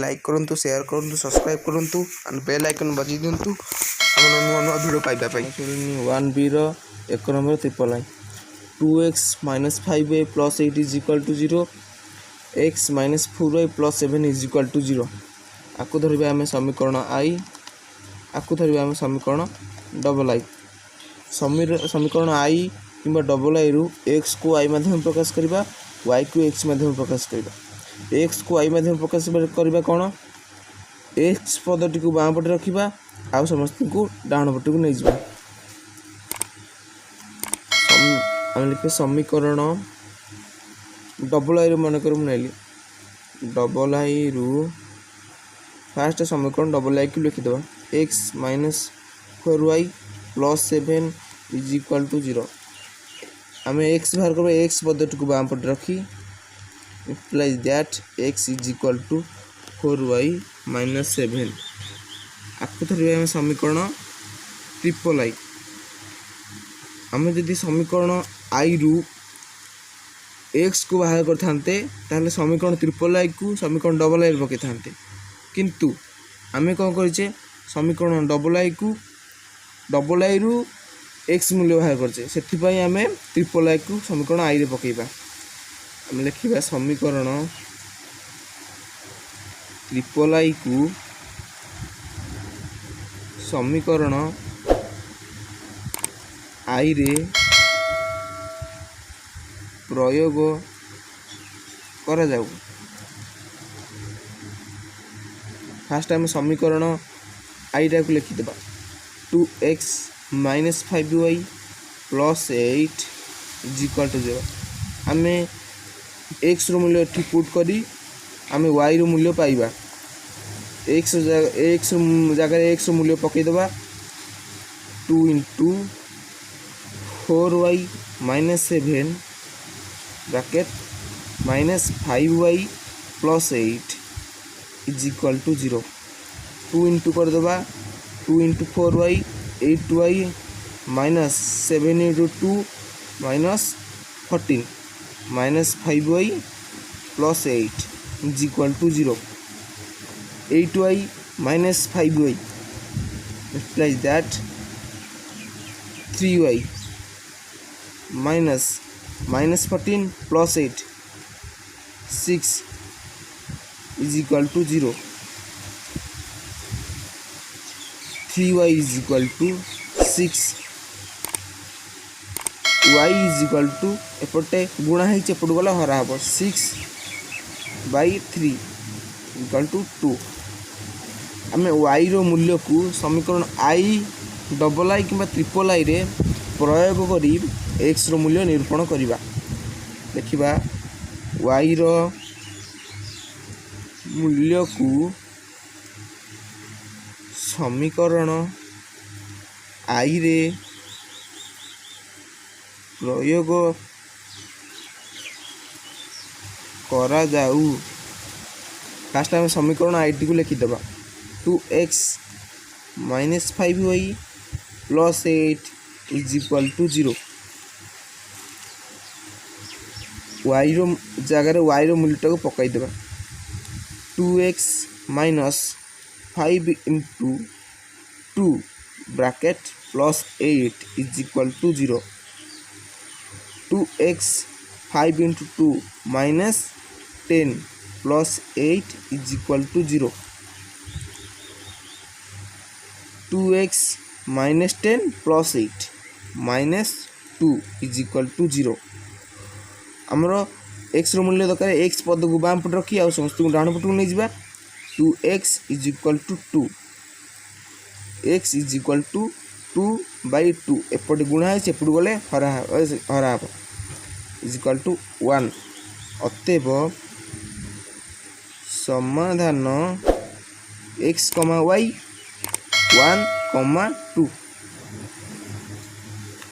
like करंतु share करंतु subscribe करंतु एंड बेल आइकन बजाई दिंतु हमर नुआ नुआ वीडियो पाइबा पई 1b रो 1 number triple line 2x - 5y + 8 = 0 x - 4y + 7 = 0 आकु धरिबा हम समीकरण i आकु धरिबा हम समीकरण डबल i समीकरण i किंबा डबल i रु x को i माध्यम प्रकाश करबा y को x माध्यम प्रकाश करबा x को i माध्यम प्रकाश करबा कोन x पदटी को बाम पटे रखिबा आ समस्त को डाण पटे को नै जिबा हम लिखे समीकरण डबल i रु मन करम नैली डबल i रु फर्स्ट समीकरण डबल i को लिखि देबा x - 4y + 7 = 0 हमें x बाहर करबा x पदटी को बाम पटे रखी implies that x = 4y - 7 आकु धरिबा हम समीकरण ट्रिपल i हमें यदि समीकरण i रु x को बाहर करथांते ताले समीकरण ट्रिपल i को समीकरण डबल i रे पके थांते किंतु हमें कोन करछे समीकरण डबल i को डबल i रु x मूल्य बाहर करछे सेथि पई हमें ट्रिपल i को समीकरण i रे पकेबा हम लिखिबा समीकरण ट्रिपल i को समीकरण i रे प्रयोग करा जाऊ फर्स्ट हम समीकरण i टा को लिखि देबा 2x - 5y + 8 = 0 हमें x रो मूल्य ठीक पुट करी हमें y रो मूल्य पाइबा x जगह x रो मूल्य पकई देबा 2 * 4y - 7 ब्रैकेट -5y + 8 = 0 2 इंटू कर देबा 2 * 4y 8y -7 * 2 -14 -5y + 8 = 0 8y - 5y implies that 3y -14 + 8 6 = 0 3y = 6 y एपटे गुणा है एपट गला हरा हम 6/3 = 2 आम y रो मूल्य को समीकरण i डबल i कि ट्रिपल i रे प्रयोग करी x रो मूल्य निरूपण करिबा देखिबा y रो मूल्य को समीकरण i रे प्रयोग करा जाऊ फर्स्ट हम समीकरण i टी को लिखि देबा 2x - 5y + 8 = 0 y रो जगह y रो मूल्य को पकाई देबा 2x - 5 * 2 ब्रैकेट +8 = 0 2x 5 * 2 -10 + 8 = 0 2x - 10 + 8 -2 = 0 हमरो x रो मूल्य दरकार x पद को बाम पट रखी आ समस्त को डाण पट को नै जिबा 2x = 2 x = 2/2 एपट गुणा है एपट गले हरा हरा = 1 अतएव समाधान x, y 1,